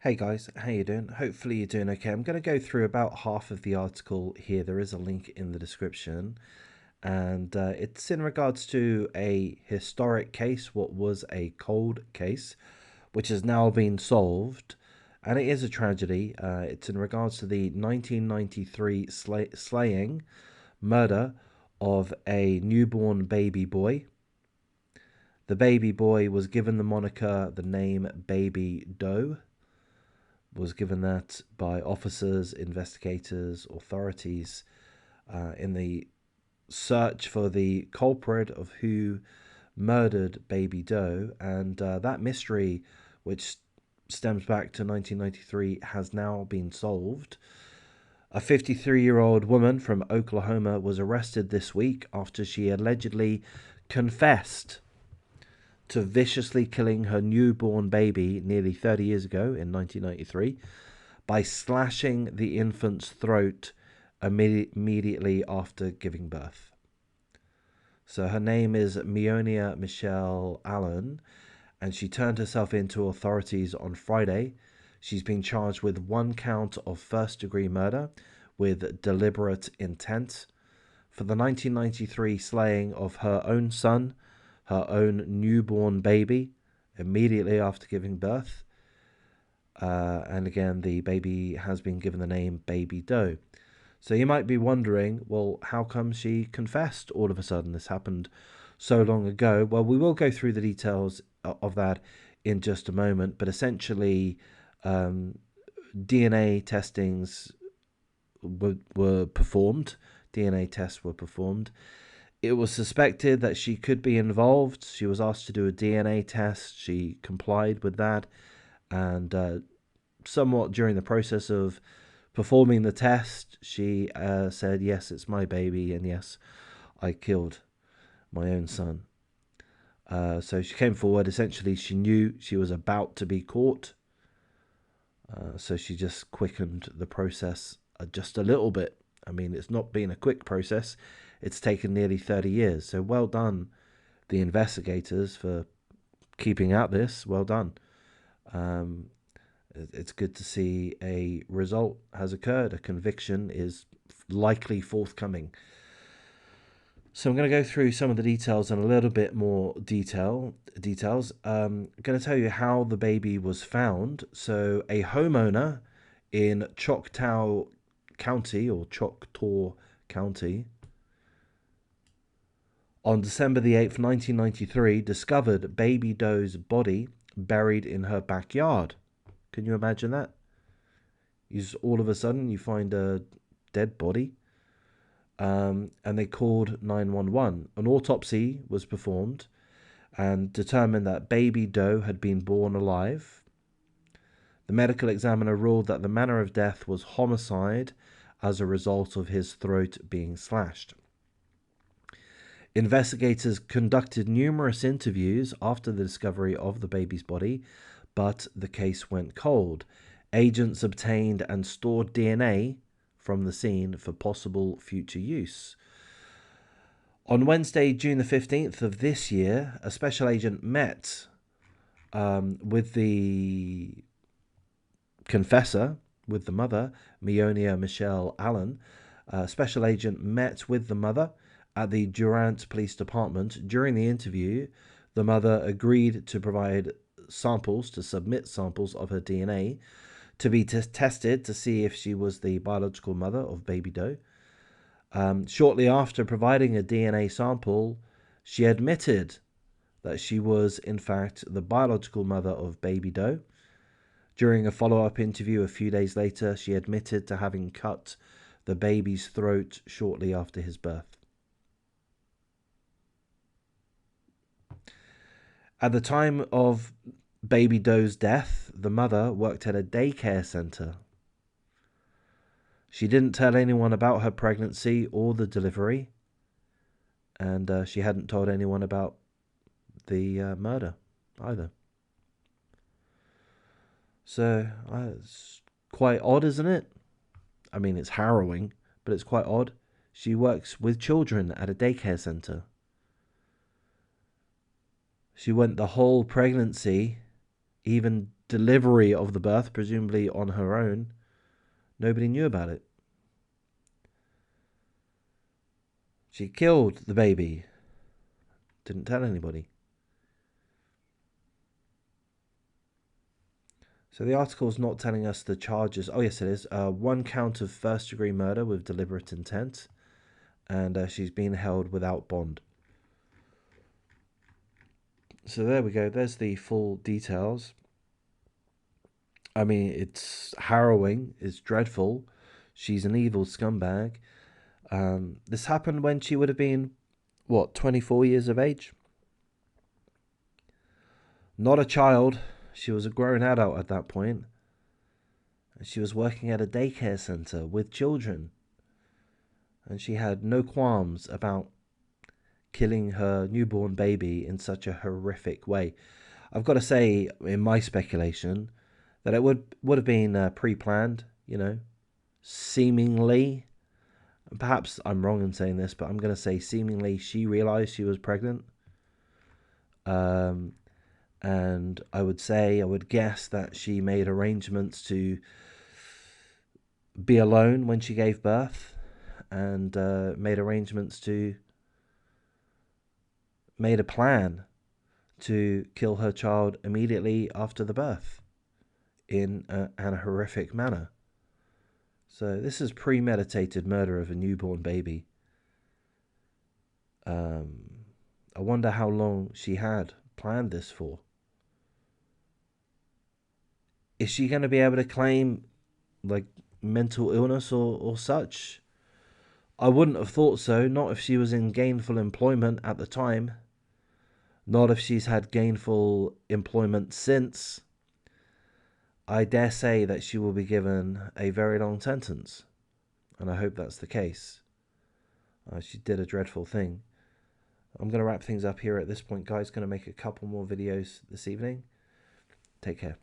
Hey guys, how you doing? Hopefully you're doing okay. I'm going to go through about half of the article here. There is a link in the description, and it's in regards to a historic case, what was a cold case, which has now been solved, and it is a tragedy. It's in regards to the 1993 slaying, murder of a newborn baby boy. The baby boy was given the moniker, the name Baby Doe, was given that by officers, investigators, authorities in the search for the culprit of who murdered Baby Doe. And that mystery, which stems back to 1993, has now been solved. A 53-year-old woman from Oklahoma was arrested this week after she allegedly confessed to viciously killing her newborn baby nearly 30 years ago in 1993 by slashing the infant's throat immediately after giving birth. So her name is Meonia Michelle Allen, and she turned herself in to authorities on Friday. She's been charged with one count of first-degree murder with deliberate intent for the 1993 slaying of her own son, her own newborn baby, immediately after giving birth. And again, the baby has been given the name Baby Doe. So you might be wondering, well, how come she confessed all of a sudden? This happened so long ago. Well, we will go through the details of that in just a moment. But essentially, DNA testings were performed. DNA tests were performed. It was suspected that she could be involved. She was asked to do a DNA test. She complied with that. And somewhat during the process of performing the test, she said, yes, it's my baby, and yes, I killed my own son. So she came forward. Essentially, she knew she was about to be caught. So she just quickened the process just a little bit. I mean, it's not been a quick process. It's taken nearly 30 years. So well done, the investigators, for keeping at this. Well done. It's good to see a result has occurred. A conviction is likely forthcoming. So I'm going to go through some of the details in a little bit more details. I'm going to tell you how the baby was found. So a homeowner in Choctaw County on December the 8th, 1993, discovered Baby Doe's body buried in her backyard. Can you imagine that? All of a sudden you find a dead body. And they called 911. An autopsy was performed and determined that Baby Doe had been born alive. The medical examiner ruled that the manner of death was homicide as a result of his throat being slashed. Investigators conducted numerous interviews after the discovery of the baby's body, but the case went cold. Agents obtained and stored DNA from the scene for possible future use. On Wednesday, June the 15th of this year, a special agent met with the confessor, with the mother, Meonia Michelle Allen. Special agent met with the mother at the Durant Police Department. During the interview, the mother agreed to provide samples, to submit samples of her DNA to be tested to see if she was the biological mother of Baby Doe. Shortly after providing a DNA sample, she admitted that she was, in fact, the biological mother of Baby Doe. During a follow-up interview a few days later, she admitted to having cut the baby's throat shortly after his birth. At the time of Baby Doe's death, the mother worked at a daycare center. She didn't tell anyone about her pregnancy or the delivery, and she hadn't told anyone about the murder either. So it's quite odd, isn't it? I mean, it's harrowing, but it's quite odd. She works with children at a daycare center. She went the whole pregnancy even delivery of the birth, presumably on her own, nobody knew about it. She killed the baby. Didn't tell anybody. So the article's not telling us the charges. Oh, yes, it is. 1 count of first-degree murder with deliberate intent. And she's been held without bond. So there we go. There's the full details. I mean, it's harrowing. It's dreadful. She's an evil scumbag. This happened when she would have been, what, 24 years of age? Not a child. She was a grown adult at that point. She was working at a daycare center with children. And she had no qualms about killing her newborn baby in such a horrific way. I've got to say, in my speculation, that it would have been pre-planned, you know, seemingly. Perhaps I'm wrong in saying this, but I'm going to say seemingly she realized she was pregnant. And I would guess that she made arrangements to be alone when she gave birth, and made a plan to kill her child immediately after the birth in an horrific manner. So this is premeditated murder of a newborn baby. I wonder how long she had planned this for. Is she going to be able to claim like mental illness or such? I wouldn't have thought so. Not if she was in gainful employment at the time. Not if she's had gainful employment since. I dare say that she will be given a very long sentence. And I hope that's the case. She did a dreadful thing. I'm going to wrap things up here at this point, guys. Going to make a couple more videos this evening. Take care.